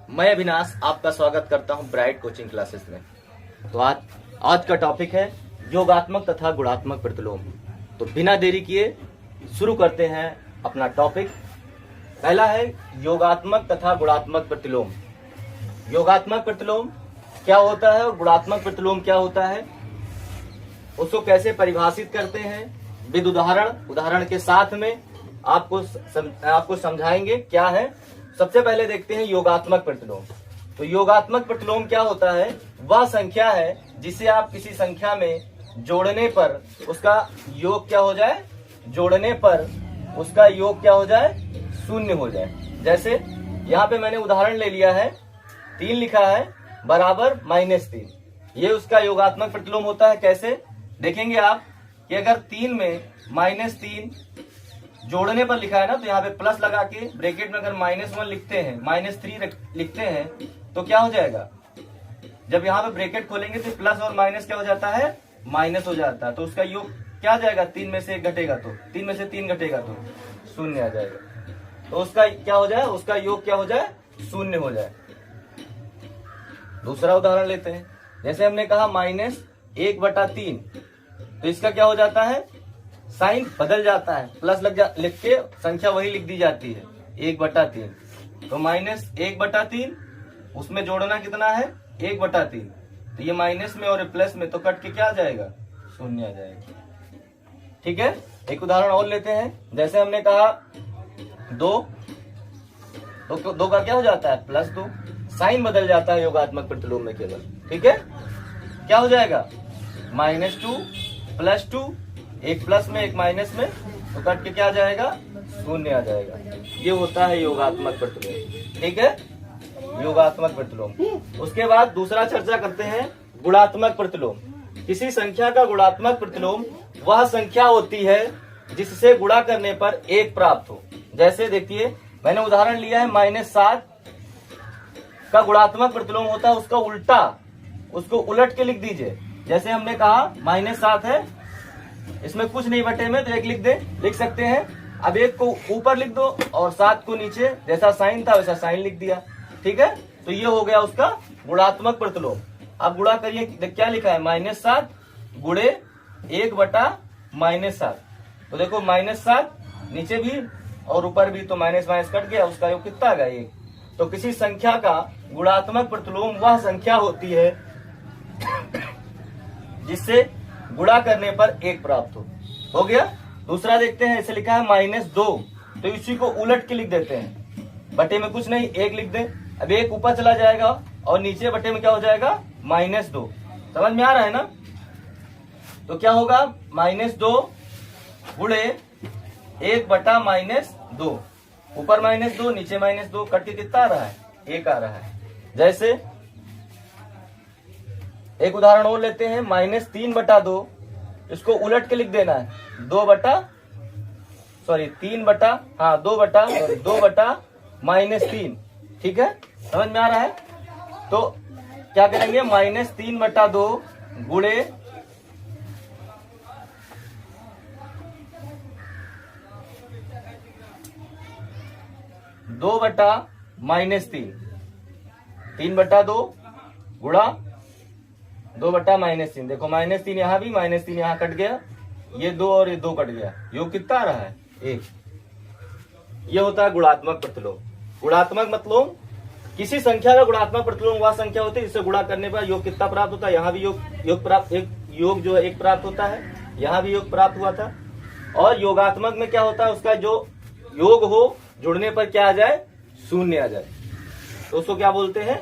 मैं अविनाश आपका स्वागत करता हूं ब्राइट कोचिंग क्लासेस में। तो आज का टॉपिक है योगात्मक तथा गुणात्मक प्रतिलोम। तो बिना देरी किए शुरू करते हैं अपना टॉपिक। पहला है योगात्मक तथा गुणात्मक प्रतिलोम। योगात्मक प्रतिलोम क्या होता है और गुणात्मक प्रतिलोम क्या होता है, उसको कैसे परिभाषित करते हैं, विद उदाहरण के साथ में आपको समझाएंगे क्या है। सबसे पहले देखते हैं योगात्मक प्रतिलोम। तो योगात्मक प्रतिलोम क्या होता है, वह संख्या है जिसे आप किसी संख्या में जोड़ने पर उसका योग क्या हो जाए, जोड़ने पर उसका योग क्या हो जाए, शून्य हो जाए। जैसे यहाँ पे मैंने उदाहरण ले लिया है, 3 लिखा है बराबर -3, ये उसका योगात्मक प्रतिलोम होता है। कैसे देखेंगे आप कि अगर 3 में -3 जोड़ने पर लिखा है ना, तो यहाँ पे प्लस लगा के ब्रैकेट में अगर -1 लिखते हैं, -3 लिखते हैं तो क्या हो जाएगा, जब यहाँ पे ब्रैकेट खोलेंगे तो प्लस और माइनस क्या हो जाता है, माइनस हो जाता है। तो उसका योग क्या आ जाएगा, 3 में से 1 घटेगा तो 3 में से 3 घटेगा तो 0 आ जाएगा। तो उसका क्या हो जाए, उसका योग क्या हो जाए, 0 हो जाए। दूसरा उदाहरण लेते हैं। जैसे हमने कहा -1/3, तो इसका क्या हो जाता है, साइन बदल जाता है, प्लस लिख के संख्या वही लिख दी जाती है 1/3। तो -1/3 उसमें जोड़ना कितना है, 1/3। तो ये माइनस में और प्लस में तो कट के क्या आ जाएगा, 0 आ जाएगा। ठीक है, एक उदाहरण और लेते हैं। जैसे हमने कहा 2, तो 2 का क्या हो जाता है, +2। साइन बदल जाता है योगात्मक प्रतिलोम में केवल। ठीक है, क्या हो जाएगा, -2 +2, एक प्लस में एक माइनस में, तो कट के क्या आ जाएगा, 0 आ जाएगा। ये होता है योगात्मक प्रतिलोम। ठीक है, योगात्मक प्रतिलोम। उसके बाद दूसरा चर्चा करते हैं गुणात्मक प्रतिलोम। किसी संख्या का गुणात्मक प्रतिलोम वह संख्या होती है जिससे गुणा करने पर 1 प्राप्त हो। जैसे देखिए मैंने उदाहरण लिया है -7 का गुणात्मक प्रतिलोम होता है उसका उल्टा, उसको उलट के लिख दीजिए। जैसे हमने कहा -7 है, इसमें कुछ नहीं बटे में, तो 1 लिख सकते हैं। अब 1 को ऊपर लिख दो और 7 को नीचे, जैसा साइन था वैसा साइन लिख दिया। ठीक है, तो ये हो गया उसका गुणात्मक प्रतिलोम। अब गुणा करिए, क्या लिखा है, -7 गुणे 1/-7। तो देखो -7 नीचे भी और ऊपर भी, तो माइनस कट गया, उसका योग कितना आ गया, 1। तो किसी संख्या का गुणात्मक प्रतिलोम वह संख्या होती है जिससे गुणा करने पर 1 प्राप्त हो गया। दूसरा देखते हैं, इसे लिखा है -2, तो इसी को उलट के लिख देते हैं। बटे में कुछ नहीं, 1 लिख दें। अब 1 ऊपर चला जाएगा और नीचे बटे में क्या हो जाएगा, -2। समझ में आ रहा है ना। तो क्या होगा, -2 गुणे 1/-2, ऊपर -2 नीचे -2, कट के कितना आ रहा है, 1 आ रहा है। जैसे एक उदाहरण और लेते हैं, -3/2, इसको उलट के लिख देना है 2/-3। ठीक है, समझ में आ रहा है। तो क्या करेंगे, -3/2 गुणे 2/-3, 3/2 गुणा 2/-3। देखो -3 यहाँ भी, -3 यहाँ कट गया, ये 2 और ये 2 कट गया, योग कितना आ रहा है, 1। ये होता है गुणात्मक प्रतिलोम। गुणात्मक मतलब किसी संख्या का गुणात्मक प्रतिलोम वह संख्या होती है जिससे गुणा करने पर योग कितना प्राप्त होता है। यहाँ भी योग प्राप्त, योग जो है 1 प्राप्त होता है, यहाँ भी योग प्राप्त हुआ था। और योगात्मक में क्या होता है, उसका जो योग हो जुड़ने पर क्या आ जाए, 0 आ जाए, तो उसको क्या बोलते हैं,